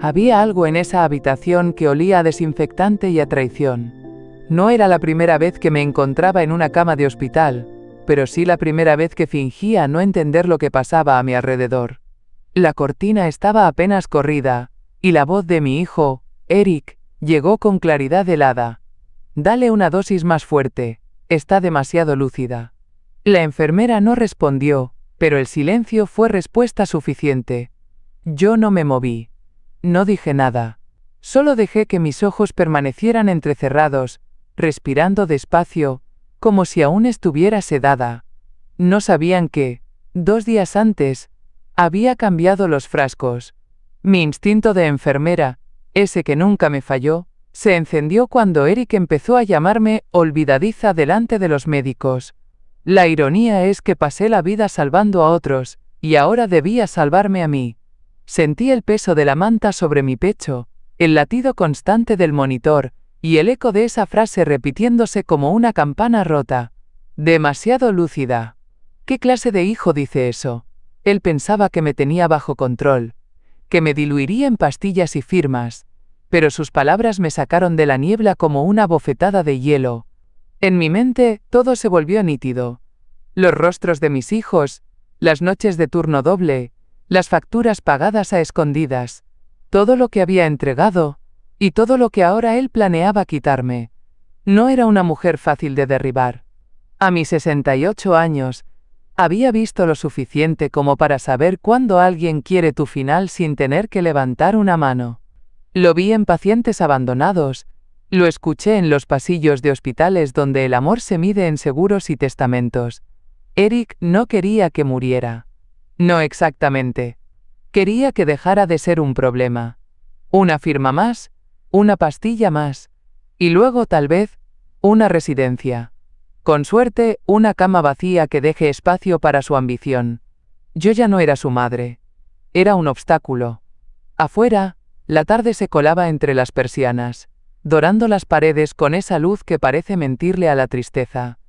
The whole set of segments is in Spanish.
Había algo en esa habitación que olía a desinfectante y a traición. No era la primera vez que me encontraba en una cama de hospital, pero sí la primera vez que fingía no entender lo que pasaba a mi alrededor. La cortina estaba apenas corrida, y la voz de mi hijo, Eric, llegó con claridad helada. «Dale una dosis más fuerte, está demasiado lúcida». La enfermera no respondió, pero el silencio fue respuesta suficiente. Yo no me moví. No dije nada. Solo dejé que mis ojos permanecieran entrecerrados, respirando despacio, como si aún estuviera sedada. No sabían que, 2 días antes, había cambiado los frascos. Mi instinto de enfermera, ese que nunca me falló, se encendió cuando Eric empezó a llamarme olvidadiza delante de los médicos. La ironía es que pasé la vida salvando a otros, y ahora debía salvarme a mí. Sentí el peso de la manta sobre mi pecho, el latido constante del monitor, y el eco de esa frase repitiéndose como una campana rota. Demasiado lúcida. ¿Qué clase de hijo dice eso? Él pensaba que me tenía bajo control, que me diluiría en pastillas y firmas, pero sus palabras me sacaron de la niebla como una bofetada de hielo. En mi mente, todo se volvió nítido. Los rostros de mis hijos, las noches de turno doble, las facturas pagadas a escondidas, todo lo que había entregado, y todo lo que ahora él planeaba quitarme. No era una mujer fácil de derribar. A mis 68 años, había visto lo suficiente como para saber cuándo alguien quiere tu final sin tener que levantar una mano. Lo vi en pacientes abandonados, lo escuché en los pasillos de hospitales donde el amor se mide en seguros y testamentos. Eric no quería que muriera. No exactamente. Quería que dejara de ser un problema. Una firma más, una pastilla más, y luego tal vez, una residencia. Con suerte, una cama vacía que deje espacio para su ambición. Yo ya no era su madre. Era un obstáculo. Afuera, la tarde se colaba entre las persianas, dorando las paredes con esa luz que parece mentirle a la tristeza.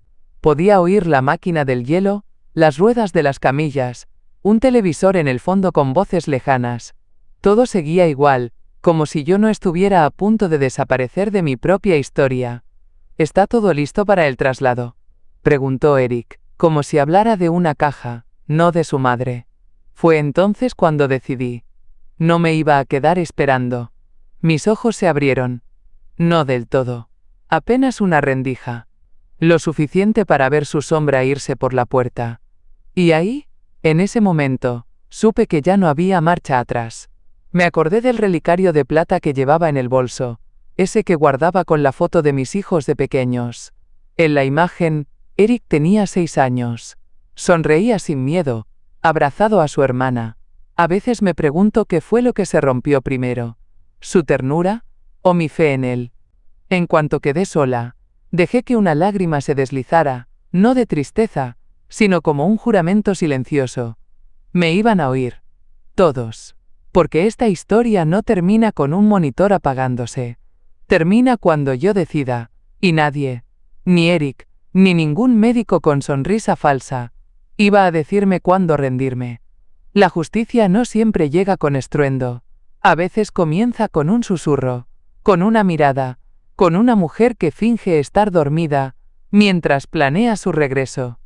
Podía oír la máquina del hielo, las ruedas de las camillas, un televisor en el fondo con voces lejanas. Todo seguía igual, como si yo no estuviera a punto de desaparecer de mi propia historia. ¿Está todo listo para el traslado?, preguntó Eric, como si hablara de una caja, no de su madre. Fue entonces cuando decidí. No me iba a quedar esperando. Mis ojos se abrieron. No del todo. Apenas una rendija. Lo suficiente para ver su sombra irse por la puerta. Y ahí, en ese momento, supe que ya no había marcha atrás. Me acordé del relicario de plata que llevaba en el bolso, ese que guardaba con la foto de mis hijos de pequeños. En la imagen, Eric tenía 6 años. Sonreía sin miedo, abrazado a su hermana. A veces me pregunto qué fue lo que se rompió primero, su ternura o mi fe en él. En cuanto quedé sola, dejé que una lágrima se deslizara, no de tristeza, sino como un juramento silencioso. Me iban a oír. Todos. Porque esta historia no termina con un monitor apagándose. Termina cuando yo decida, y nadie, ni Eric, ni ningún médico con sonrisa falsa, iba a decirme cuándo rendirme. La justicia no siempre llega con estruendo. A veces comienza con un susurro, con una mirada, con una mujer que finge estar dormida, mientras planea su regreso.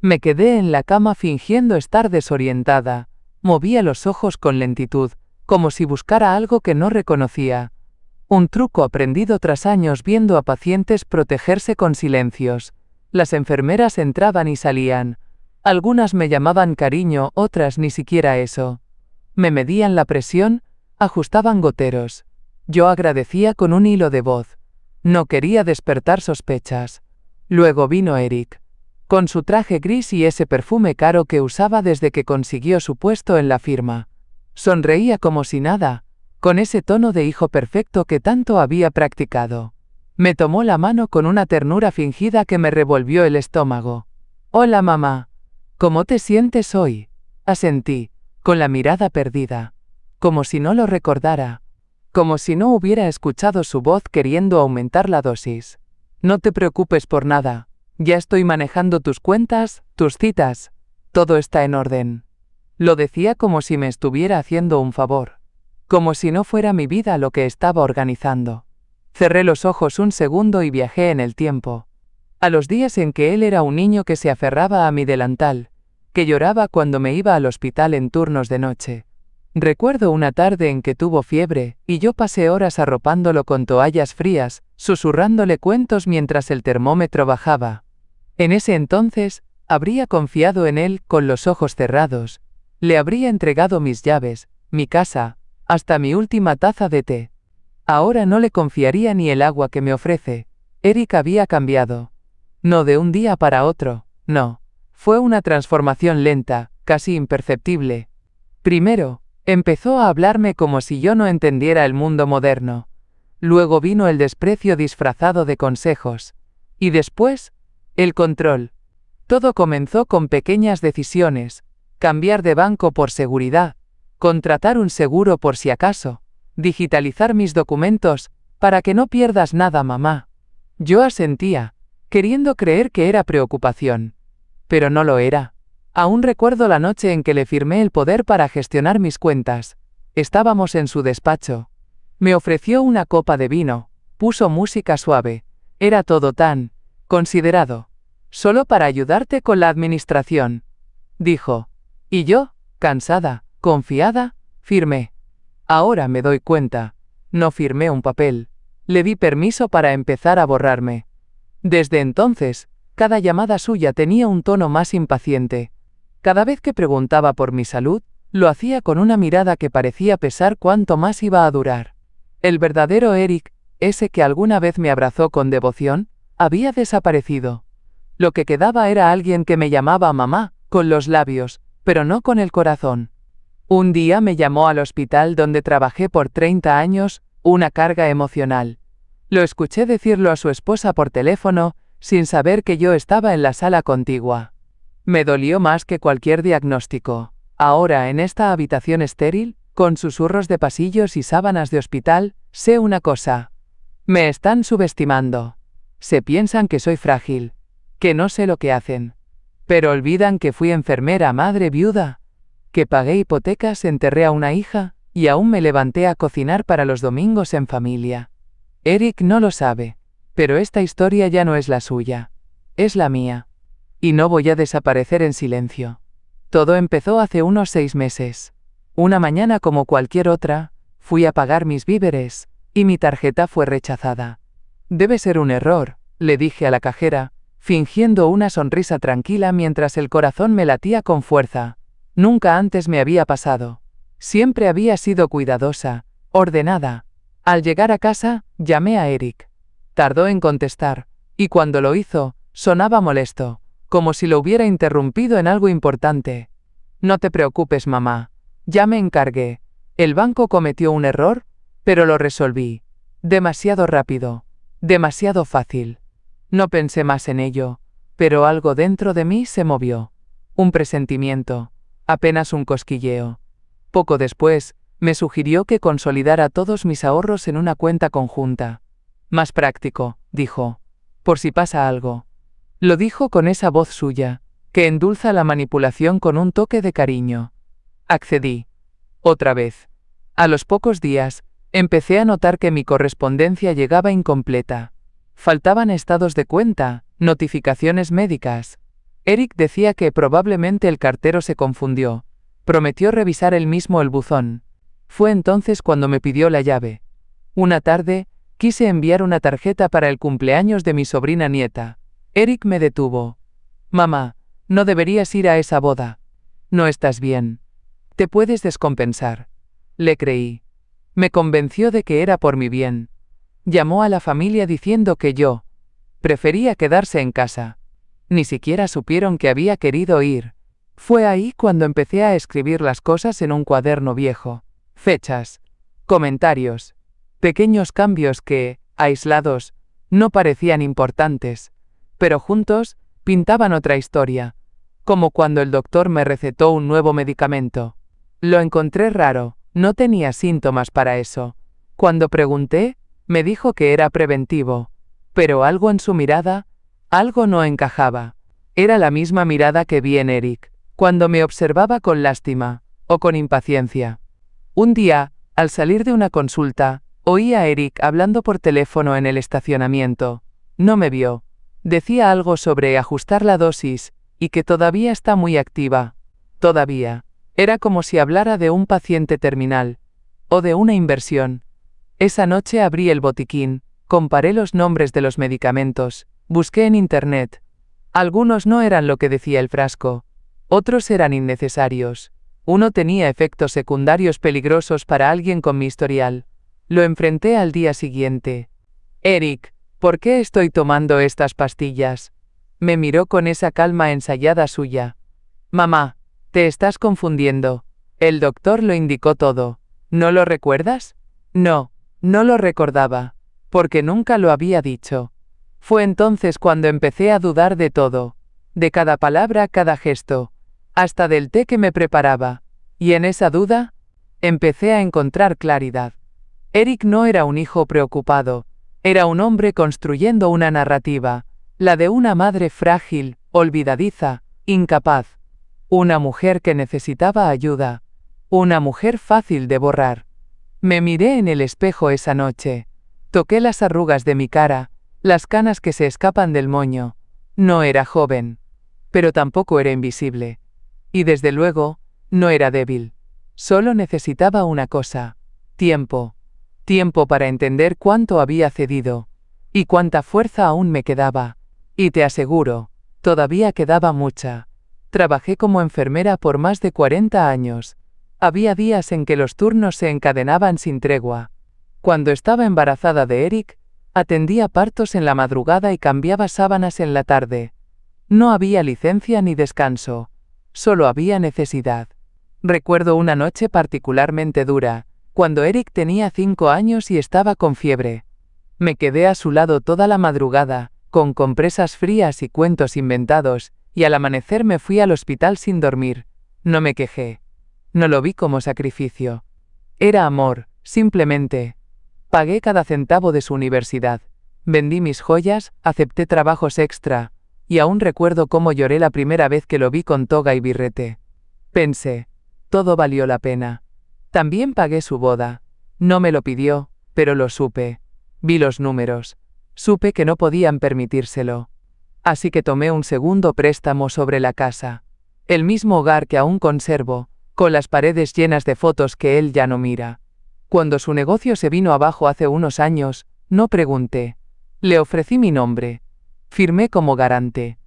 Me quedé en la cama fingiendo estar desorientada, movía los ojos con lentitud, como si buscara algo que no reconocía. Un truco aprendido tras años viendo a pacientes protegerse con silencios. Las enfermeras entraban y salían. Algunas me llamaban cariño, otras ni siquiera eso. Me medían la presión, ajustaban goteros. Yo agradecía con un hilo de voz. No quería despertar sospechas. Luego vino Eric, con su traje gris y ese perfume caro que usaba desde que consiguió su puesto en la firma. Sonreía como si nada, con ese tono de hijo perfecto que tanto había practicado. Me tomó la mano con una ternura fingida que me revolvió el estómago. «Hola mamá. ¿Cómo te sientes hoy?», asentí, con la mirada perdida. Como si no lo recordara. Como si no hubiera escuchado su voz queriendo aumentar la dosis. «No te preocupes por nada. Ya estoy manejando tus cuentas, tus citas. Todo está en orden». Lo decía como si me estuviera haciendo un favor. como si no fuera mi vida lo que estaba organizando. Cerré los ojos un segundo y viajé en el tiempo. A los días en que él era un niño que se aferraba a mi delantal, que lloraba cuando me iba al hospital en turnos de noche. Recuerdo una tarde en que tuvo fiebre, y yo pasé horas arropándolo con toallas frías, susurrándole cuentos mientras el termómetro bajaba. En ese entonces, habría confiado en él con los ojos cerrados. Le habría entregado mis llaves, mi casa, hasta mi última taza de té. Ahora no le confiaría ni el agua que me ofrece. Eric había cambiado. No de un día para otro, no. Fue una transformación lenta, casi imperceptible. Primero, empezó a hablarme como si yo no entendiera el mundo moderno. Luego vino el desprecio disfrazado de consejos. Y después, el control. Todo comenzó con pequeñas decisiones. Cambiar de banco por seguridad. Contratar un seguro por si acaso. Digitalizar mis documentos, para que no pierdas nada, mamá. Yo asentía, queriendo creer que era preocupación. Pero no lo era. Aún recuerdo la noche en que le firmé el poder para gestionar mis cuentas. Estábamos en su despacho. Me ofreció una copa de vino, puso música suave. Era todo tan considerado. Solo para ayudarte con la administración, dijo. Y yo, cansada, confiada, firmé. Ahora me doy cuenta. No firmé un papel. Le di permiso para empezar a borrarme. Desde entonces, cada llamada suya tenía un tono más impaciente. Cada vez que preguntaba por mi salud, lo hacía con una mirada que parecía pesar cuánto más iba a durar. El verdadero Eric, ese que alguna vez me abrazó con devoción, había desaparecido. Lo que quedaba era alguien que me llamaba mamá, con los labios, pero no con el corazón. Un día me llamó al hospital donde trabajé por 30 años, una carga emocional. Lo escuché decirlo a su esposa por teléfono, sin saber que yo estaba en la sala contigua. Me dolió más que cualquier diagnóstico. Ahora, en esta habitación estéril, con susurros de pasillos y sábanas de hospital, sé una cosa. Me están subestimando. Se piensan que soy frágil, que no sé lo que hacen. Pero olvidan que fui enfermera, madre viuda, que pagué hipotecas, enterré a una hija, y aún me levanté a cocinar para los domingos en familia. Eric no lo sabe, pero esta historia ya no es la suya, es la mía. Y no voy a desaparecer en silencio. Todo empezó hace unos 6 meses. Una mañana como cualquier otra, fui a pagar mis víveres, y mi tarjeta fue rechazada. Debe ser un error, le dije a la cajera, fingiendo una sonrisa tranquila mientras el corazón me latía con fuerza. Nunca antes me había pasado. Siempre había sido cuidadosa, ordenada. Al llegar a casa, llamé a Eric. Tardó en contestar, y cuando lo hizo, sonaba molesto, como si lo hubiera interrumpido en algo importante. No te preocupes, mamá. Ya me encargué. El banco cometió un error, pero lo resolví. Demasiado rápido. Demasiado fácil. No pensé más en ello, pero algo dentro de mí se movió. Un presentimiento. Apenas un cosquilleo. Poco después, me sugirió que consolidara todos mis ahorros en una cuenta conjunta. Más práctico, dijo. Por si pasa algo. Lo dijo con esa voz suya, que endulza la manipulación con un toque de cariño. Accedí. Otra vez. A los pocos días, empecé a notar que mi correspondencia llegaba incompleta. Faltaban estados de cuenta, notificaciones médicas. Eric decía que probablemente el cartero se confundió. Prometió revisar él mismo el buzón. Fue entonces cuando me pidió la llave. Una tarde, quise enviar una tarjeta para el cumpleaños de mi sobrina nieta. Eric me detuvo. Mamá, no deberías ir a esa boda. No estás bien. Te puedes descompensar. Le creí. Me convenció de que era por mi bien. Llamó a la familia diciendo que yo prefería quedarse en casa. Ni siquiera supieron que había querido ir. Fue ahí cuando empecé a escribir las cosas en un cuaderno viejo. Fechas, comentarios, pequeños cambios que, aislados, no parecían importantes, pero juntos, pintaban otra historia. Como cuando el doctor me recetó un nuevo medicamento. Lo encontré raro, no tenía síntomas para eso. Cuando pregunté, me dijo que era preventivo, pero algo en su mirada, algo no encajaba. Era la misma mirada que vi en Eric, cuando me observaba con lástima, o con impaciencia. Un día, Al salir de una consulta, oí a Eric hablando por teléfono en el estacionamiento. No me vio. Decía algo sobre ajustar la dosis, y que todavía está muy activa. Todavía. Era como si hablara de un paciente terminal. O de una inversión. Esa noche abrí el botiquín, comparé los nombres de los medicamentos, busqué en internet. Algunos no eran lo que decía el frasco. Otros eran innecesarios. Uno tenía efectos secundarios peligrosos para alguien con mi historial. Lo enfrenté al día siguiente. Eric, ¿por qué estoy tomando estas pastillas? Me miró con esa calma ensayada suya. Mamá, te estás confundiendo. El doctor lo indicó todo. ¿No lo recuerdas? No, no lo recordaba, porque nunca lo había dicho. Fue entonces cuando empecé a dudar de todo, de cada palabra, cada gesto, hasta del té que me preparaba, y en esa duda, empecé a encontrar claridad. Eric no era un hijo preocupado, era un hombre construyendo una narrativa, la de una madre frágil, olvidadiza, incapaz. Una mujer que necesitaba ayuda. Una mujer fácil de borrar. Me miré en el espejo esa noche. Toqué las arrugas de mi cara, las canas que se escapan del moño. No era joven. Pero tampoco era invisible. Y desde luego, no era débil. Solo necesitaba una cosa. Tiempo. Tiempo para entender cuánto había cedido. Y cuánta fuerza aún me quedaba. Y te aseguro, todavía quedaba mucha. Trabajé como enfermera por más de 40 años. Había días en que los turnos se encadenaban sin tregua. Cuando estaba embarazada de Eric, atendía partos en la madrugada y cambiaba sábanas en la tarde. No había licencia ni descanso. Solo había necesidad. Recuerdo una noche particularmente dura, cuando Eric tenía 5 años y estaba con fiebre. Me quedé a su lado toda la madrugada, con compresas frías y cuentos inventados, y al amanecer me fui al hospital sin dormir. No me quejé. No lo vi como sacrificio. Era amor, simplemente. Pagué cada centavo de su universidad. Vendí mis joyas, acepté trabajos extra, y aún recuerdo cómo lloré la primera vez que lo vi con toga y birrete. Pensé, todo valió la pena. También pagué su boda. No me lo pidió, pero lo supe. Vi los números. Supe que no podían permitírselo. Así que tomé un segundo préstamo sobre la casa. El mismo hogar que aún conservo, con las paredes llenas de fotos que él ya no mira. Cuando su negocio se vino abajo hace unos años, no pregunté. Le ofrecí mi nombre. Firmé como garante.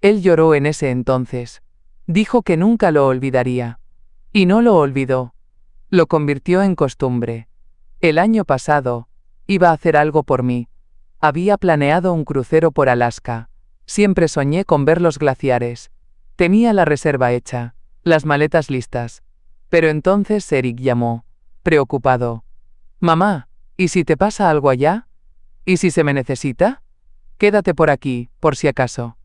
Él lloró en ese entonces. Dijo que nunca lo olvidaría. Y no lo olvidó. Lo convirtió en costumbre. El año pasado, iba a hacer algo por mí. Había planeado un crucero por Alaska. Siempre soñé con ver los glaciares. Tenía la reserva hecha, las maletas listas. Pero entonces Eric llamó, preocupado. Mamá, ¿y si te pasa algo allá? ¿Y si se me necesita? Quédate por aquí, por si acaso.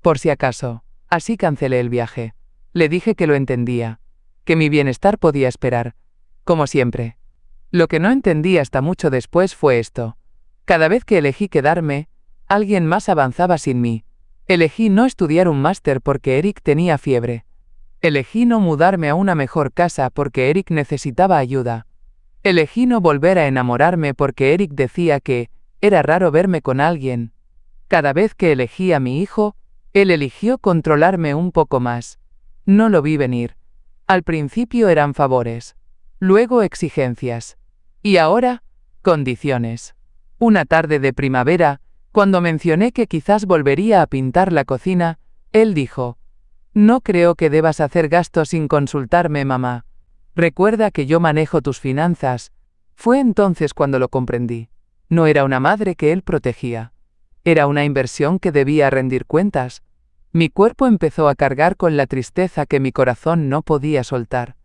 Por si acaso. Así cancelé el viaje. Le dije que lo entendía, que mi bienestar podía esperar, como siempre. Lo que no entendí hasta mucho después fue esto. Cada vez que elegí quedarme, alguien más avanzaba sin mí. Elegí no estudiar un máster porque Eric tenía fiebre. Elegí no mudarme a una mejor casa porque Eric necesitaba ayuda. Elegí no volver a enamorarme porque Eric decía que era raro verme con alguien. Cada vez que elegí a mi hijo, él eligió controlarme un poco más. No lo vi venir. Al principio eran favores. Luego exigencias. Y ahora, condiciones. Una tarde de primavera, cuando mencioné que quizás volvería a pintar la cocina, él dijo, «No creo que debas hacer gastos sin consultarme, mamá. Recuerda que yo manejo tus finanzas». Fue entonces cuando lo comprendí. No era una madre que él protegía. Era una inversión que debía rendir cuentas. Mi cuerpo empezó a cargar con la tristeza que mi corazón no podía soltar.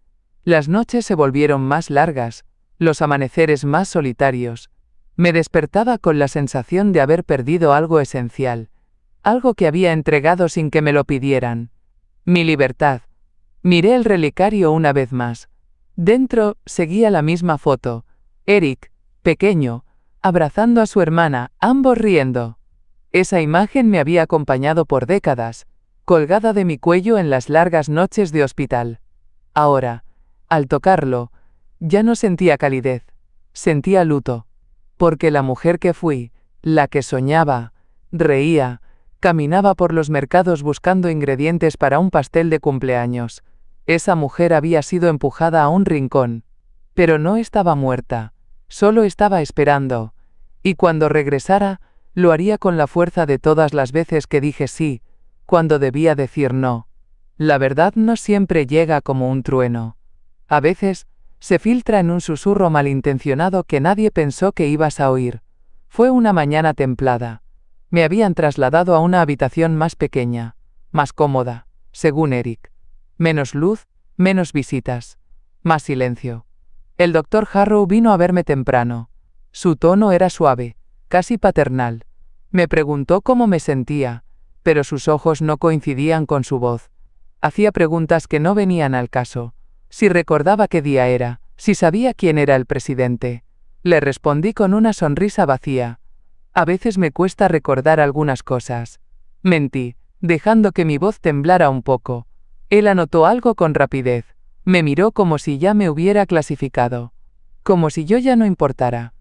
Las noches se volvieron más largas, los amaneceres más solitarios. Me despertaba con la sensación de haber perdido algo esencial, algo que había entregado sin que me lo pidieran. Mi libertad. Miré el relicario una vez más. Dentro seguía la misma foto. Eric, pequeño, abrazando a su hermana, ambos riendo. Esa imagen me había acompañado por décadas, colgada de mi cuello en las largas noches de hospital. Ahora, al tocarlo, Ya no sentía calidez, sentía luto. Porque la mujer que fui, la que soñaba, reía, caminaba por los mercados buscando ingredientes para un pastel de cumpleaños. Esa mujer había sido empujada a un rincón. Pero no estaba muerta, solo estaba esperando. Y cuando regresara, lo haría con la fuerza de todas las veces que dije sí, cuando debía decir no. La verdad no siempre llega como un trueno. A veces, se filtra en un susurro malintencionado que nadie pensó que ibas a oír. Fue una mañana templada. Me habían trasladado a una habitación más pequeña, más cómoda, según Eric. Menos luz, menos visitas, más silencio. El doctor Harrow vino a verme temprano. Su tono era suave, casi paternal. Me preguntó cómo me sentía, pero sus ojos no coincidían con su voz. Hacía preguntas que no venían al caso. Si recordaba qué día era, si sabía quién era el presidente. Le respondí con una sonrisa vacía. A veces me cuesta recordar algunas cosas. Mentí, dejando que mi voz temblara un poco. Él anotó algo con rapidez. Me miró como si ya me hubiera clasificado. Como si yo ya no importara.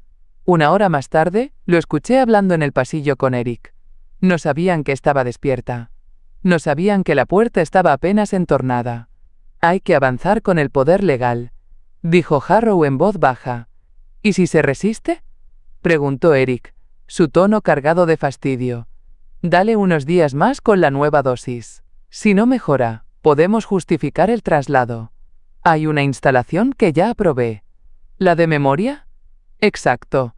Una hora más tarde, lo escuché hablando en el pasillo con Eric. No sabían que estaba despierta. No sabían que la puerta estaba apenas entornada. Hay que avanzar con el poder legal, dijo Harrow en voz baja. ¿Y si se resiste? Preguntó Eric, su tono cargado de fastidio. Dale unos días más con la nueva dosis. Si no mejora, podemos justificar el traslado. Hay una instalación que ya aprobé. ¿La de memoria? Exacto.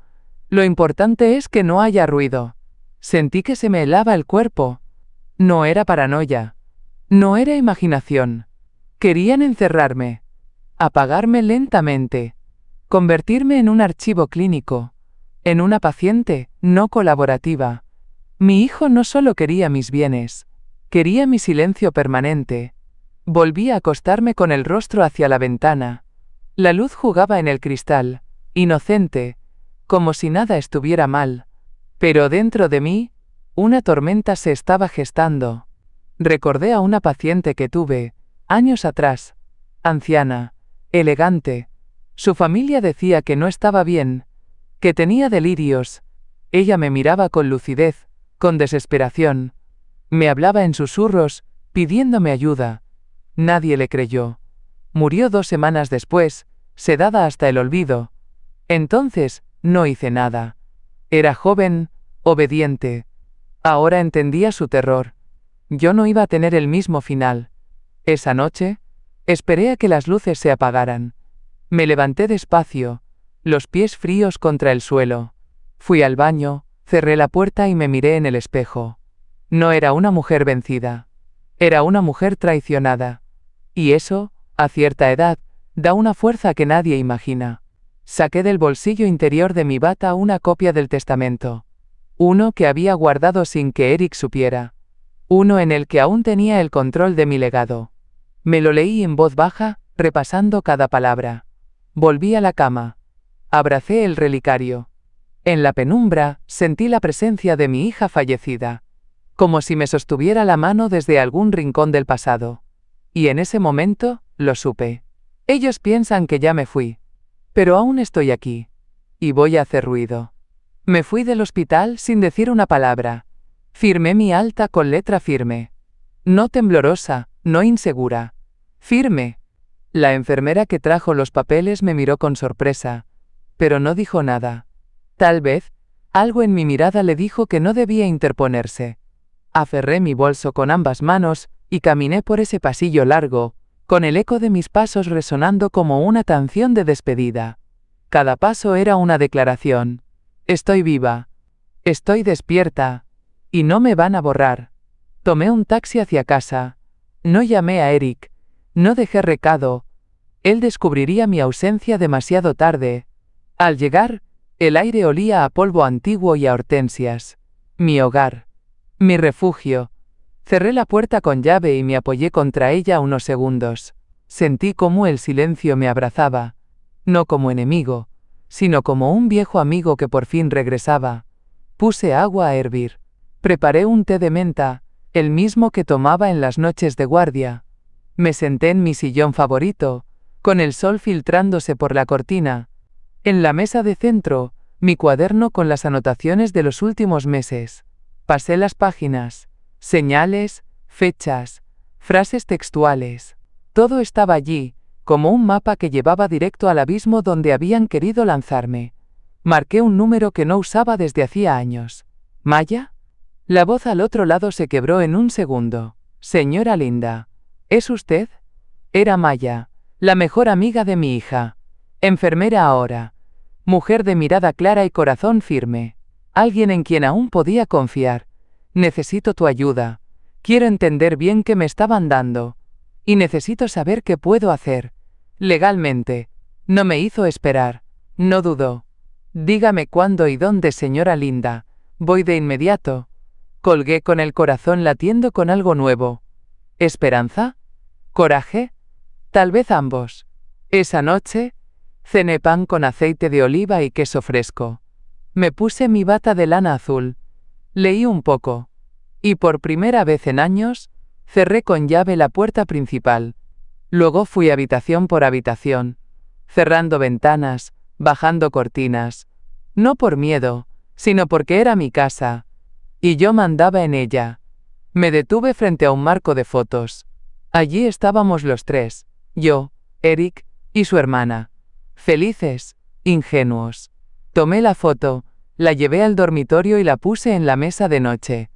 Lo importante es que no haya ruido. Sentí que se me helaba el cuerpo. No era paranoia. No era imaginación. Querían encerrarme. Apagarme lentamente. Convertirme en un archivo clínico. En una paciente no colaborativa. Mi hijo no solo quería mis bienes. Quería mi silencio permanente. Volví a acostarme con el rostro hacia la ventana. La luz jugaba en el cristal, inocente, como si nada estuviera mal. Pero dentro de mí, una tormenta se estaba gestando. Recordé a una paciente que tuve, años atrás, anciana, elegante. Su familia decía que no estaba bien, que tenía delirios. Ella me miraba con lucidez, con desesperación. Me hablaba en susurros, pidiéndome ayuda. Nadie le creyó. Murió 2 semanas después, sedada hasta el olvido. Entonces, no hice nada. Era joven, obediente. Ahora entendía su terror. Yo no iba a tener el mismo final. Esa noche, esperé a que las luces se apagaran. Me levanté despacio, los pies fríos contra el suelo. Fui al baño, cerré la puerta y me miré en el espejo. No era una mujer vencida. Era una mujer traicionada. Y eso, a cierta edad, da una fuerza que nadie imagina. Saqué del bolsillo interior de mi bata una copia del testamento. Uno que había guardado sin que Eric supiera. Uno en el que aún tenía el control de mi legado. Me lo leí en voz baja, repasando cada palabra. Volví a la cama. Abracé el relicario. En la penumbra, sentí la presencia de mi hija fallecida. Como si me sostuviera la mano desde algún rincón del pasado. Y en ese momento, lo supe. Ellos piensan que ya me fui. Pero aún estoy aquí. Y voy a hacer ruido. Me fui del hospital sin decir una palabra. Firmé mi alta con letra firme. No temblorosa, no insegura. Firme. La enfermera que trajo los papeles me miró con sorpresa. Pero no dijo nada. Tal vez, algo en mi mirada le dijo que no debía interponerse. Aferré mi bolso con ambas manos, y caminé por ese pasillo largo, con el eco de mis pasos resonando como una canción de despedida. Cada paso era una declaración. Estoy viva. Estoy despierta. Y no me van a borrar. Tomé un taxi hacia casa. No llamé a Eric. No dejé recado. Él descubriría mi ausencia demasiado tarde. Al llegar, el aire olía a polvo antiguo y a hortensias. Mi hogar. Mi refugio. Cerré la puerta con llave y me apoyé contra ella unos segundos. Sentí cómo el silencio me abrazaba. No como enemigo, sino como un viejo amigo que por fin regresaba. Puse agua a hervir. Preparé un té de menta, el mismo que tomaba en las noches de guardia. Me senté en mi sillón favorito, con el sol filtrándose por la cortina. En la mesa de centro, mi cuaderno con las anotaciones de los últimos meses. Pasé las páginas, señales, fechas, frases textuales. Todo estaba allí, como un mapa que llevaba directo al abismo donde habían querido lanzarme. Marqué un número que no usaba desde hacía años. ¿Maya? La voz al otro lado se quebró en un segundo. Señora Linda. ¿Es usted? Era Maya, la mejor amiga de mi hija. Enfermera ahora. Mujer de mirada clara y corazón firme. Alguien en quien aún podía confiar. Necesito tu ayuda. Quiero entender bien qué me estaban dando. Y necesito saber qué puedo hacer. Legalmente. No me hizo esperar. No dudó. Dígame cuándo y dónde, señora Linda. Voy de inmediato. Colgué con el corazón latiendo con algo nuevo. ¿Esperanza? ¿Coraje? Tal vez ambos. Esa noche, cené pan con aceite de oliva y queso fresco. Me puse mi bata de lana azul. Leí un poco. Y por primera vez en años, cerré con llave la puerta principal. Luego fui habitación por habitación, cerrando ventanas, bajando cortinas. No por miedo, sino porque era mi casa. Y yo mandaba en ella. Me detuve frente a un marco de fotos. Allí estábamos los tres, yo, Eric, y su hermana. Felices, ingenuos. Tomé la foto, la llevé al dormitorio y la puse en la mesa de noche.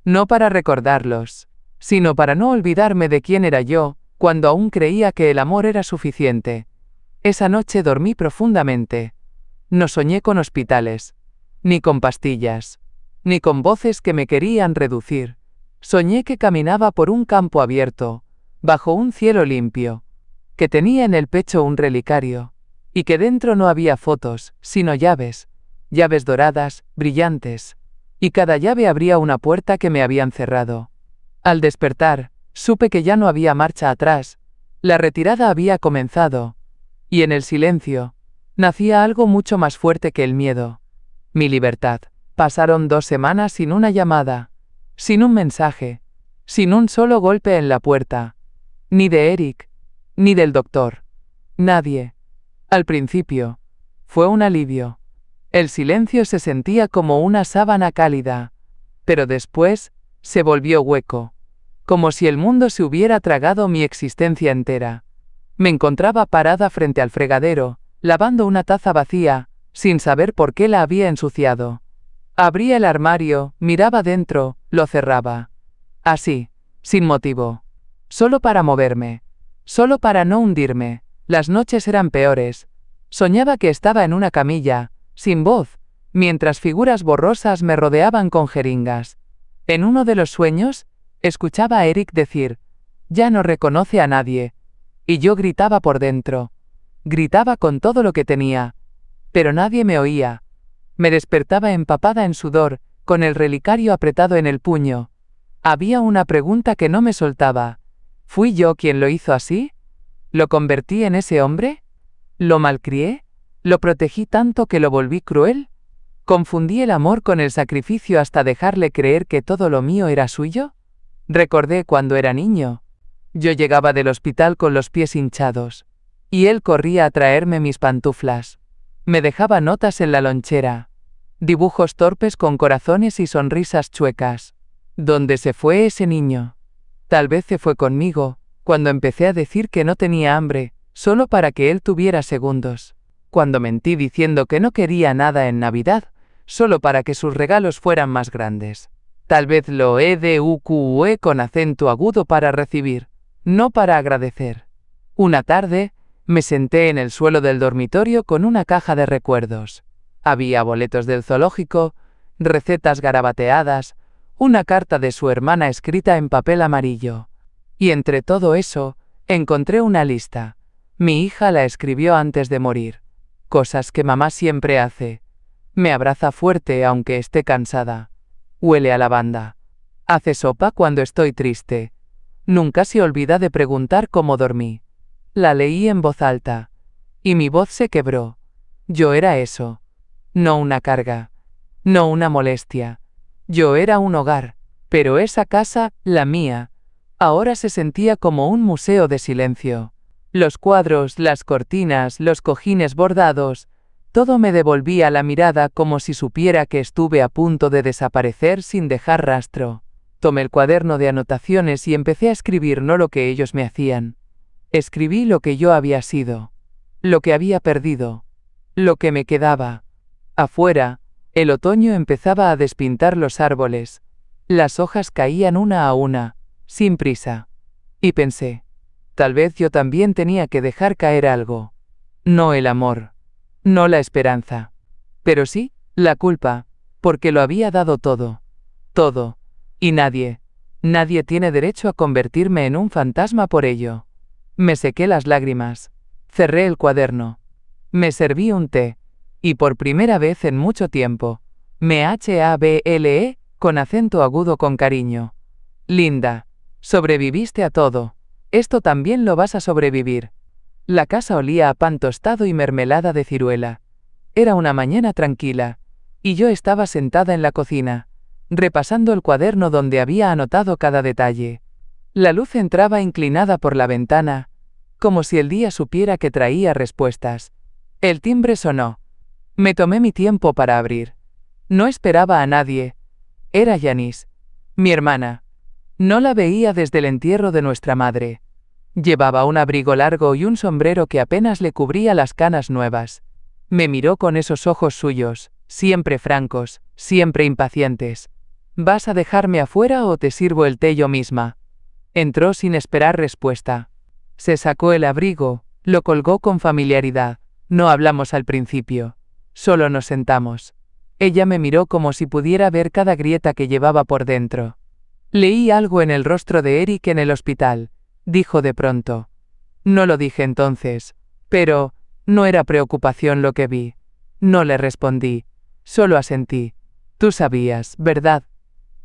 No para recordarlos, sino para no olvidarme de quién era yo, cuando aún creía que el amor era suficiente. Esa noche dormí profundamente. No soñé con hospitales, ni con pastillas, ni con voces que me querían reducir. Soñé que caminaba por un campo abierto, bajo un cielo limpio, que tenía en el pecho un relicario, y que dentro no había fotos, sino llaves, llaves doradas, brillantes, y cada llave abría una puerta que me habían cerrado. Al despertar, supe que ya no había marcha atrás, la retirada había comenzado, y en el silencio, nacía algo mucho más fuerte que el miedo. Mi libertad. Pasaron 2 semanas sin una llamada, sin un mensaje, sin un solo golpe en la puerta. Ni de Eric, ni del doctor. Nadie. Al principio, fue un alivio. El silencio se sentía como una sábana cálida, pero después, se volvió hueco, como si el mundo se hubiera tragado mi existencia entera. Me encontraba parada frente al fregadero, lavando una taza vacía, sin saber por qué la había ensuciado. Abría el armario, miraba dentro, lo cerraba. Así, sin motivo. Solo para moverme. Solo para no hundirme. Las noches eran peores. Soñaba que estaba en una camilla, sin voz, mientras figuras borrosas me rodeaban con jeringas. En uno de los sueños, escuchaba a Eric decir, ya no reconoce a nadie. Y yo gritaba por dentro. Gritaba con todo lo que tenía. Pero nadie me oía. Me despertaba empapada en sudor, con el relicario apretado en el puño. Había una pregunta que no me soltaba. ¿Fui yo quien lo hizo así? ¿Lo convertí en ese hombre? ¿Lo malcrié? ¿Lo protegí tanto que lo volví cruel? ¿Confundí el amor con el sacrificio hasta dejarle creer que todo lo mío era suyo? Recordé cuando era niño. Yo llegaba del hospital con los pies hinchados, y él corría a traerme mis pantuflas. Me dejaba notas en la lonchera, dibujos torpes con corazones y sonrisas chuecas. ¿Dónde se fue ese niño? Tal vez se fue conmigo, cuando empecé a decir que no tenía hambre, solo para que él tuviera segundos. Cuando mentí diciendo que no quería nada en Navidad, solo para que sus regalos fueran más grandes. Tal vez lo eduque con acento agudo para recibir, no para agradecer. Una tarde, me senté en el suelo del dormitorio con una caja de recuerdos. Había boletos del zoológico, recetas garabateadas, una carta de su hermana escrita en papel amarillo. Y entre todo eso, encontré una lista. Mi hija la escribió antes de morir. Cosas que mamá siempre hace. Me abraza fuerte aunque esté cansada. Huele a lavanda. Hace sopa cuando estoy triste. Nunca se olvida de preguntar cómo dormí. La leí en voz alta. Y mi voz se quebró. Yo era eso. No una carga. No una molestia. Yo era un hogar. Pero esa casa, la mía, ahora se sentía como un museo de silencio. Los cuadros, las cortinas, los cojines bordados, todo me devolvía la mirada como si supiera que estuve a punto de desaparecer sin dejar rastro. Tomé el cuaderno de anotaciones y empecé a escribir no lo que ellos me hacían. Escribí lo que yo había sido, lo que había perdido, lo que me quedaba. Afuera, el otoño empezaba a despintar los árboles. Las hojas caían una a una, sin prisa. Y pensé, tal vez yo también tenía que dejar caer algo. No el amor, no la esperanza, pero sí, la culpa, porque lo había dado todo. Todo. Y nadie tiene derecho a convertirme en un fantasma por ello. Me sequé las lágrimas. Cerré el cuaderno. Me serví un té. Y por primera vez en mucho tiempo, me hablé con acento agudo con cariño. Linda, sobreviviste a todo. Esto también lo vas a sobrevivir. La casa olía a pan tostado y mermelada de ciruela. Era una mañana tranquila, y yo estaba sentada en la cocina, repasando el cuaderno donde había anotado cada detalle. La luz entraba inclinada por la ventana, como si el día supiera que traía respuestas. El timbre sonó. Me tomé mi tiempo para abrir. No esperaba a nadie. Era Janice, mi hermana. No la veía desde el entierro de nuestra madre. Llevaba un abrigo largo y un sombrero que apenas le cubría las canas nuevas. Me miró con esos ojos suyos, siempre francos, siempre impacientes. ¿Vas a dejarme afuera o te sirvo el té yo misma? Entró sin esperar respuesta. Se sacó el abrigo, lo colgó con familiaridad. No hablamos al principio. Solo nos sentamos. Ella me miró como si pudiera ver cada grieta que llevaba por dentro. Leí algo en el rostro de Eric en el hospital, dijo de pronto. No lo dije entonces, pero no era preocupación lo que vi. No le respondí, solo asentí. Tú sabías, ¿verdad?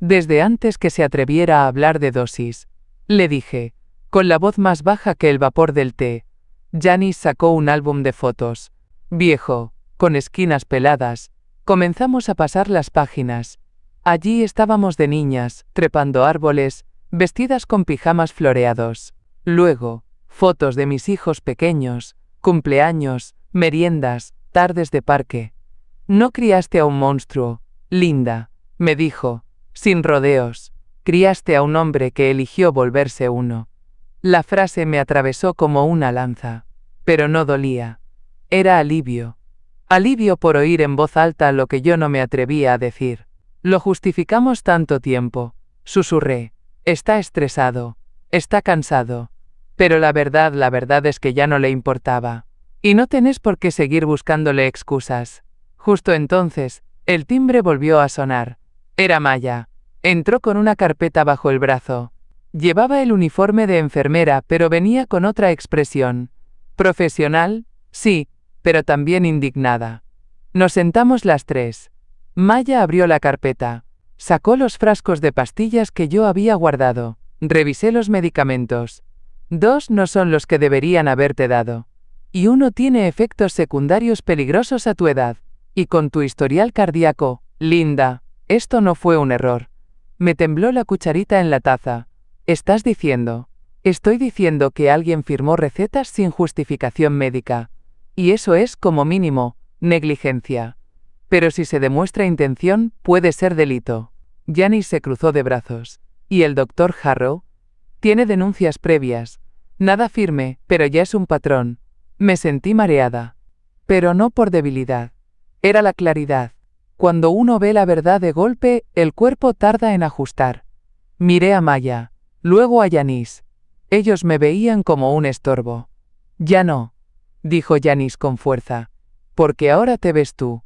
Desde antes que se atreviera a hablar de dosis. Le dije, con la voz más baja que el vapor del té. Janice sacó un álbum de fotos. Viejo, con esquinas peladas. Comenzamos a pasar las páginas. Allí estábamos de niñas, trepando árboles, vestidas con pijamas floreados. Luego, fotos de mis hijos pequeños, cumpleaños, meriendas, tardes de parque. No criaste a un monstruo, Linda, me dijo, sin rodeos. Criaste a un hombre que eligió volverse uno. La frase me atravesó como una lanza, pero no dolía. Era alivio. Alivio por oír en voz alta lo que yo no me atrevía a decir. Lo justificamos tanto tiempo, susurré. Está estresado, está cansado. Pero la verdad es que ya no le importaba. Y no tenés por qué seguir buscándole excusas. Justo entonces, el timbre volvió a sonar. Era Maya. Entró con una carpeta bajo el brazo. Llevaba el uniforme de enfermera, pero venía con otra expresión. Profesional, sí, pero también indignada. Nos sentamos las tres. Maya abrió la carpeta. Sacó los frascos de pastillas que yo había guardado. Revisé los medicamentos. 2 no son los que deberían haberte dado. Y 1 tiene efectos secundarios peligrosos a tu edad. Y con tu historial cardíaco, Linda, esto no fue un error. Me tembló la cucharita en la taza. ¿Estás diciendo? Estoy diciendo que alguien firmó recetas sin justificación médica. Y eso es, como mínimo, negligencia. Pero si se demuestra intención, puede ser delito. Janice se cruzó de brazos. ¿Y el doctor Harrow? Tiene denuncias previas. Nada firme, pero ya es un patrón. Me sentí mareada. Pero no por debilidad. Era la claridad. Cuando uno ve la verdad de golpe, el cuerpo tarda en ajustar. Miré a Maya, luego a Janice. Ellos me veían como un estorbo. Ya no, dijo Janice con fuerza, porque ahora te ves tú.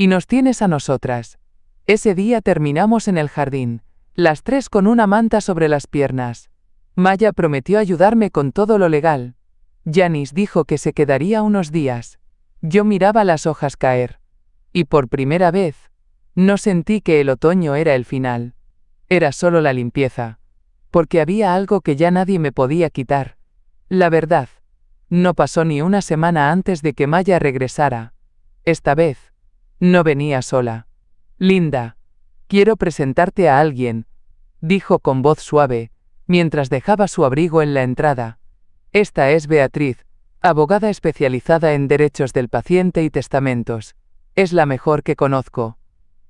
Y nos tienes a nosotras. Ese día terminamos en el jardín, las tres con una manta sobre las piernas. Maya prometió ayudarme con todo lo legal. Janice dijo que se quedaría unos días. Yo miraba las hojas caer. Y por primera vez, no sentí que el otoño era el final. Era solo la limpieza. Porque había algo que ya nadie me podía quitar. La verdad. No pasó ni una semana antes de que Maya regresara. Esta vez, no venía sola. Linda, quiero presentarte a alguien, dijo con voz suave, mientras dejaba su abrigo en la entrada. Esta es Beatriz, abogada especializada en derechos del paciente y testamentos. Es la mejor que conozco.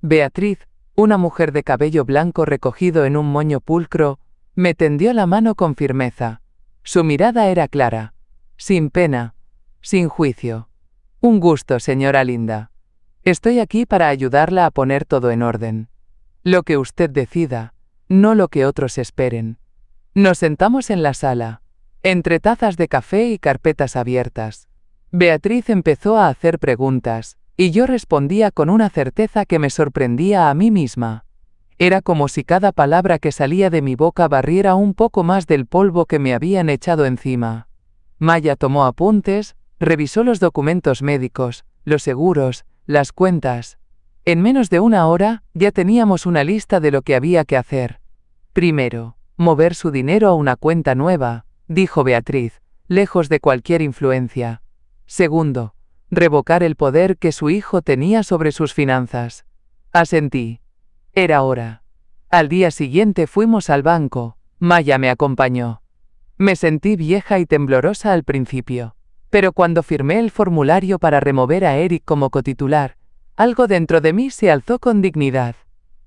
Beatriz, una mujer de cabello blanco recogido en un moño pulcro, me tendió la mano con firmeza. Su mirada era clara, sin pena, sin juicio. Un gusto, señora Linda. Estoy aquí para ayudarla a poner todo en orden. Lo que usted decida, no lo que otros esperen. Nos sentamos en la sala, entre tazas de café y carpetas abiertas. Beatriz empezó a hacer preguntas, y yo respondía con una certeza que me sorprendía a mí misma. Era como si cada palabra que salía de mi boca barriera un poco más del polvo que me habían echado encima. Maya tomó apuntes, revisó los documentos médicos, los seguros, las cuentas. En menos de una hora, ya teníamos una lista de lo que había que hacer. Primero, mover su dinero a una cuenta nueva, dijo Beatriz, lejos de cualquier influencia. Segundo, revocar el poder que su hijo tenía sobre sus finanzas. Asentí. Era hora. Al día siguiente fuimos al banco. Maya me acompañó. Me sentí vieja y temblorosa al principio, pero cuando firmé el formulario para remover a Eric como cotitular, algo dentro de mí se alzó con dignidad.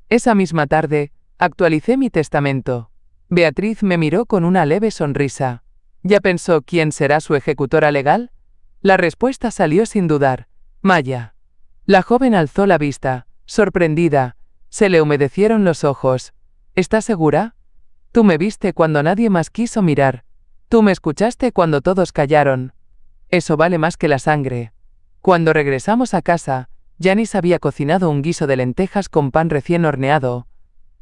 Esa misma tarde, actualicé mi testamento. Beatriz me miró con una leve sonrisa. ¿Ya pensó quién será su ejecutora legal? La respuesta salió sin dudar. Maya. La joven alzó la vista, sorprendida. Se le humedecieron los ojos. ¿Estás segura? Tú me viste cuando nadie más quiso mirar. Tú me escuchaste cuando todos callaron. Eso vale más que la sangre. Cuando regresamos a casa, Janice había cocinado un guiso de lentejas con pan recién horneado.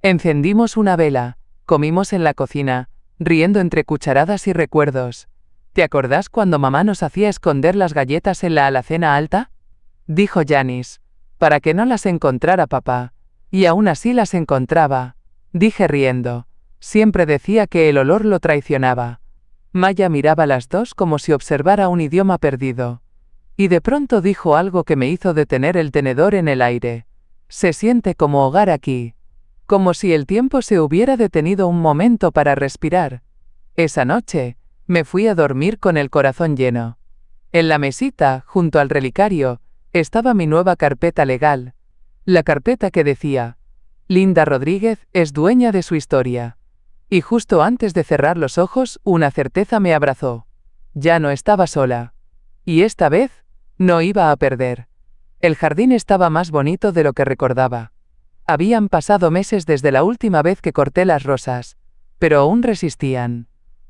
Encendimos una vela, comimos en la cocina, riendo entre cucharadas y recuerdos. ¿Te acordás cuando mamá nos hacía esconder las galletas en la alacena alta? Dijo Janice, para que no las encontrara papá. Y aún así las encontraba. Dije riendo. Siempre decía que el olor lo traicionaba. Maya miraba a las dos como si observara un idioma perdido. Y de pronto dijo algo que me hizo detener el tenedor en el aire. Se siente como hogar aquí. Como si el tiempo se hubiera detenido un momento para respirar. Esa noche, me fui a dormir con el corazón lleno. En la mesita, junto al relicario, estaba mi nueva carpeta legal. La carpeta que decía, Linda Rodríguez es dueña de su historia. Y justo antes de cerrar los ojos, una certeza me abrazó. Ya no estaba sola. Y esta vez, no iba a perder. El jardín estaba más bonito de lo que recordaba. Habían pasado meses desde la última vez que corté las rosas, pero aún resistían.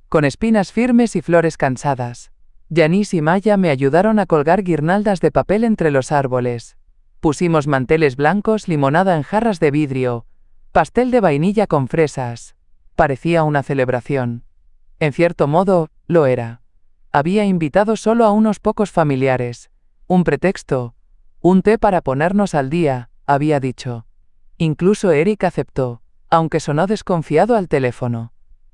Con espinas firmes y flores cansadas. Janice y Maya me ayudaron a colgar guirnaldas de papel entre los árboles. Pusimos manteles blancos, limonada en jarras de vidrio, pastel de vainilla con fresas. Parecía una celebración. En cierto modo, lo era. Había invitado solo a unos pocos familiares. Un pretexto. Un té para ponernos al día, había dicho. Incluso Eric aceptó, aunque sonó desconfiado al teléfono.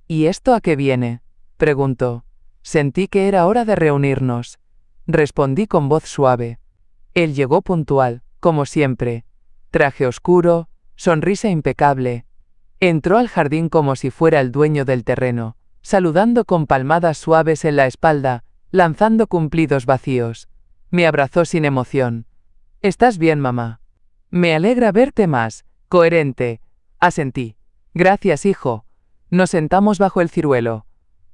¿Y esto a qué viene?, preguntó. Sentí que era hora de reunirnos. Respondí con voz suave. Él llegó puntual, como siempre. Traje oscuro, sonrisa impecable. Entró al jardín como si fuera el dueño del terreno, saludando con palmadas suaves en la espalda, lanzando cumplidos vacíos. Me abrazó sin emoción. ¿Estás bien, mamá? Me alegra verte más, coherente. Asentí. Gracias, hijo. Nos sentamos bajo el ciruelo.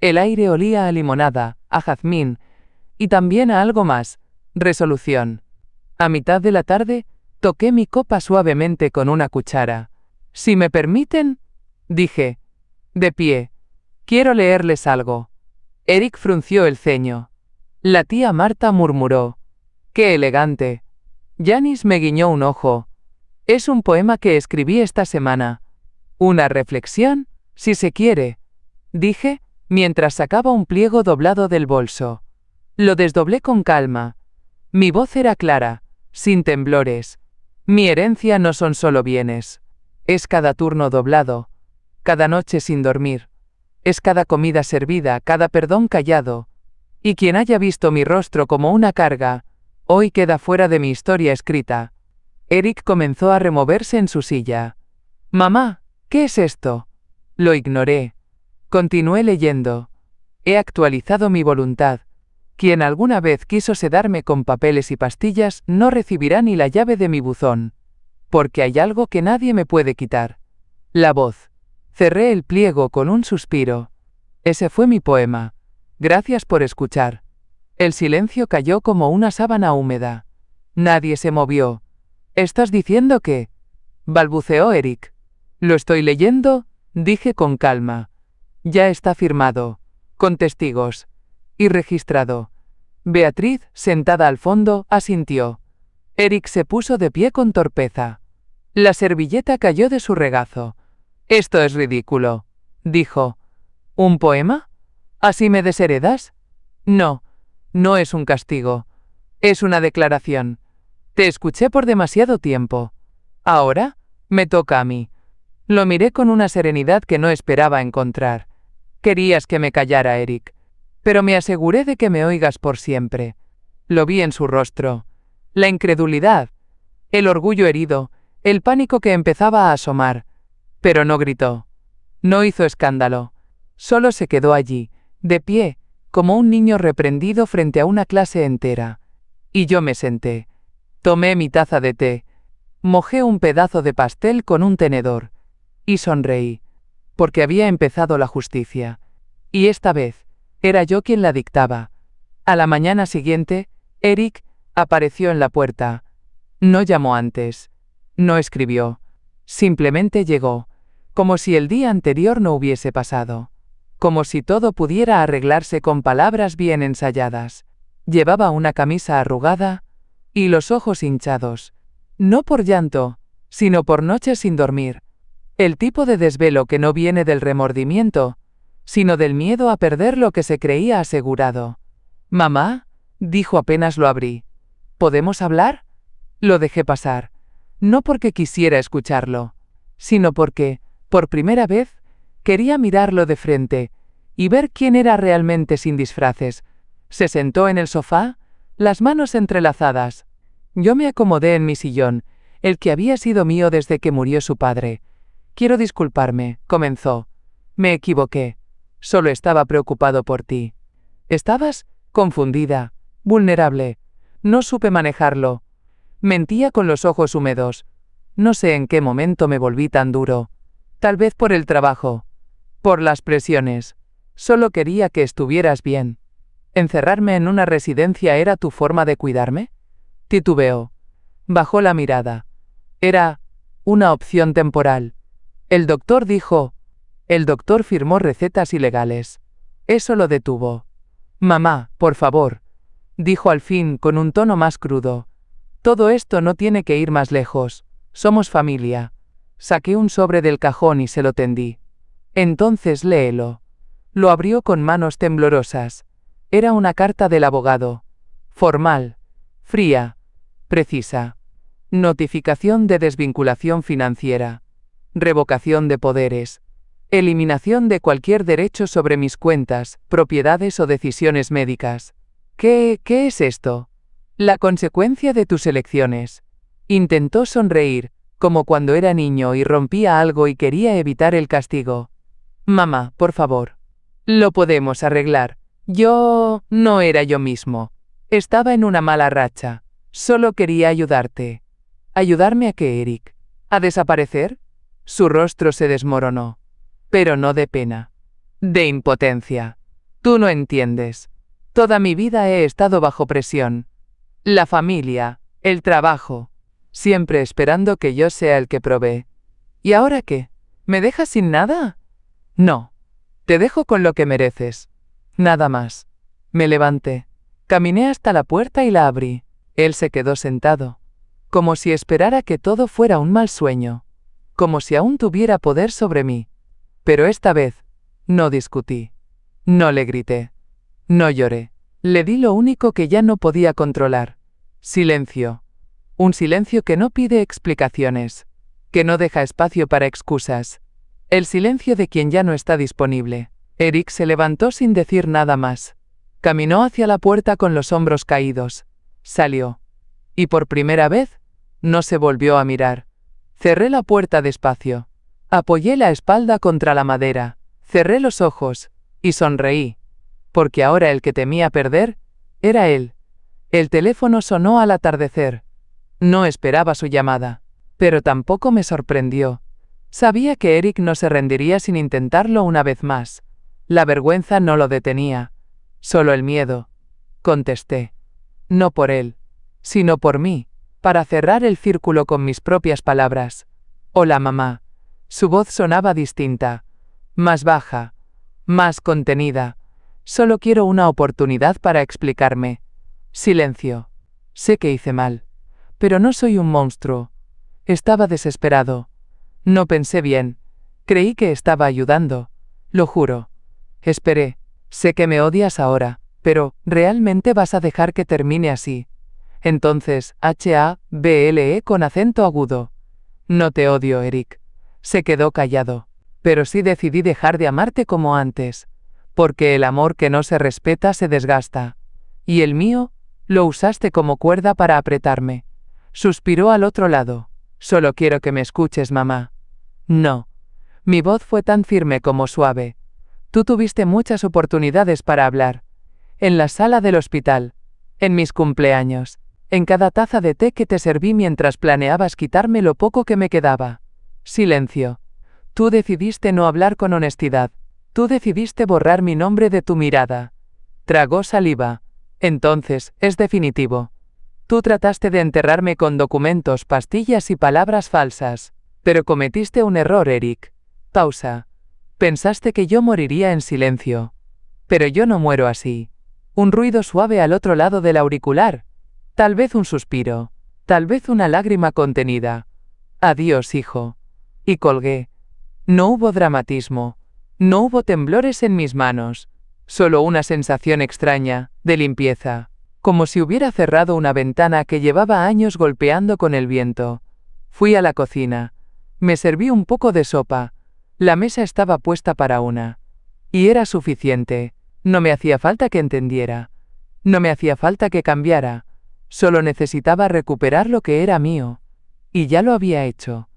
El aire olía a limonada, a jazmín, y también a algo más, resolución. A mitad de la tarde, toqué mi copa suavemente con una cuchara. Si me permiten, dije. De pie. Quiero leerles algo. Eric frunció el ceño. La tía Marta murmuró. ¡Qué elegante! Janice me guiñó un ojo. Es un poema que escribí esta semana. Una reflexión, si se quiere, dije, mientras sacaba un pliego doblado del bolso. Lo desdoblé con calma. Mi voz era clara, sin temblores. Mi herencia no son solo bienes. Es cada turno doblado, cada noche sin dormir. Es cada comida servida, cada perdón callado. Y quien haya visto mi rostro como una carga, hoy queda fuera de mi historia escrita. Eric comenzó a removerse en su silla. Mamá, ¿qué es esto? Lo ignoré. Continué leyendo. He actualizado mi voluntad. Quien alguna vez quiso sedarme con papeles y pastillas no recibirá ni la llave de mi buzón. Porque hay algo que nadie me puede quitar. La voz. Cerré el pliego con un suspiro. Ese fue mi poema. Gracias por escuchar. El silencio cayó como una sábana húmeda. Nadie se movió. ¿Estás diciendo que? Balbuceó Eric. Lo estoy leyendo, dije con calma. Ya está firmado. Con testigos. Y registrado. Beatriz, sentada al fondo, asintió. Eric se puso de pie con torpeza. La servilleta cayó de su regazo. Esto es ridículo, dijo. ¿Un poema? ¿Así me desheredas? No, no es un castigo. Es una declaración. Te escuché por demasiado tiempo. Ahora, me toca a mí. Lo miré con una serenidad que no esperaba encontrar. Querías que me callara, Eric. Pero me aseguré de que me oigas por siempre. Lo vi en su rostro. La incredulidad, el orgullo herido, el pánico que empezaba a asomar. Pero no gritó. No hizo escándalo. Solo se quedó allí, de pie, como un niño reprendido frente a una clase entera. Y yo me senté. Tomé mi taza de té. Mojé un pedazo de pastel con un tenedor. Y sonreí. Porque había empezado la justicia. Y esta vez, era yo quien la dictaba. A la mañana siguiente, Eric apareció en la puerta. No llamó antes. No escribió. Simplemente llegó. Como si el día anterior no hubiese pasado. Como si todo pudiera arreglarse con palabras bien ensayadas. Llevaba una camisa arrugada y los ojos hinchados. No por llanto, sino por noches sin dormir. El tipo de desvelo que no viene del remordimiento, sino del miedo a perder lo que se creía asegurado. «Mamá», dijo apenas lo abrí. «¿Podemos hablar?» Lo dejé pasar. No porque quisiera escucharlo, sino porque, por primera vez, quería mirarlo de frente y ver quién era realmente sin disfraces. Se sentó en el sofá, las manos entrelazadas. Yo me acomodé en mi sillón, el que había sido mío desde que murió su padre. «Quiero disculparme», comenzó. «Me equivoqué. Solo estaba preocupado por ti. Estabas confundida, vulnerable. No supe manejarlo. Mentía con los ojos húmedos. No sé en qué momento me volví tan duro. Tal vez por el trabajo. Por las presiones. Solo quería que estuvieras bien. ¿Encerrarme en una residencia era tu forma de cuidarme?» Titubeó. Bajó la mirada. Era una opción temporal. El doctor dijo. El doctor firmó recetas ilegales. Eso lo detuvo. «Mamá, por favor», dijo al fin con un tono más crudo. «Todo esto no tiene que ir más lejos. Somos familia». Saqué un sobre del cajón y se lo tendí. «Entonces léelo». Lo abrió con manos temblorosas. Era una carta del abogado. Formal. Fría. Precisa. Notificación de desvinculación financiera. Revocación de poderes. Eliminación de cualquier derecho sobre mis cuentas, propiedades o decisiones médicas. ¿Qué es esto? La consecuencia de tus elecciones. Intentó sonreír, como cuando era niño y rompía algo y quería evitar el castigo. «Mamá, por favor. Lo podemos arreglar. Yo no era yo mismo. Estaba en una mala racha. Solo quería ayudarte». «¿Ayudarme a qué, Eric? ¿A desaparecer?» Su rostro se desmoronó. Pero no de pena. De impotencia. Tú no entiendes. Toda mi vida he estado bajo presión. La familia, el trabajo. Siempre esperando que yo sea el que provee. ¿Y ahora qué? ¿Me dejas sin nada? No. Te dejo con lo que mereces. Nada más. Me levanté. Caminé hasta la puerta y la abrí. Él se quedó sentado. Como si esperara que todo fuera un mal sueño. Como si aún tuviera poder sobre mí. Pero esta vez, no discutí. No le grité. No lloré. Le di lo único que ya no podía controlar. Silencio. Un silencio que no pide explicaciones. Que no deja espacio para excusas. El silencio de quien ya no está disponible. Eric se levantó sin decir nada más. Caminó hacia la puerta con los hombros caídos. Salió. Y por primera vez, no se volvió a mirar. Cerré la puerta despacio. Apoyé la espalda contra la madera, cerré los ojos, y sonreí. porque ahora el que temía perder era él. El teléfono sonó al atardecer. No esperaba su llamada, pero tampoco me sorprendió. Sabía que Eric no se rendiría sin intentarlo una vez más. La vergüenza no lo detenía, solo el miedo. Contesté. No por él, sino por mí, para cerrar el círculo con mis propias palabras. Hola, mamá. Su voz sonaba distinta, más baja, más contenida. Solo quiero una oportunidad para explicarme. Silencio. Sé que hice mal, pero no soy un monstruo. Estaba desesperado. No pensé bien. Creí que estaba ayudando. Lo juro. Esperé. Sé que me odias ahora, pero ¿realmente vas a dejar que termine así? Entonces, H-A-B-L-E con acento agudo. No te odio, Eric. Se quedó callado. Pero sí decidí dejar de amarte como antes. Porque el amor que no se respeta se desgasta. Y el mío, lo usaste como cuerda para apretarme. Suspiró al otro lado. Solo quiero que me escuches, mamá. No. Mi voz fue tan firme como suave. Tú tuviste muchas oportunidades para hablar. En la sala del hospital. En mis cumpleaños. En cada taza de té que te serví mientras planeabas quitarme lo poco que me quedaba. Silencio. Tú decidiste no hablar con honestidad. Tú decidiste borrar mi nombre de tu mirada. Tragó saliva. Entonces, es definitivo. Tú trataste de enterrarme con documentos, pastillas y palabras falsas. Pero cometiste un error, Eric. Pausa. Pensaste que yo moriría en silencio. Pero yo no muero así. Un ruido suave al otro lado del auricular. Tal vez un suspiro. Tal vez una lágrima contenida. Adiós, hijo. Y colgué. No hubo dramatismo. No hubo temblores en mis manos. Solo una sensación extraña, de limpieza. Como si hubiera cerrado una ventana que llevaba años golpeando con el viento. Fui a la cocina. Me serví un poco de sopa. La mesa estaba puesta para una. Y era suficiente. No me hacía falta que entendiera. No me hacía falta que cambiara. Solo necesitaba recuperar lo que era mío. Y ya lo había hecho.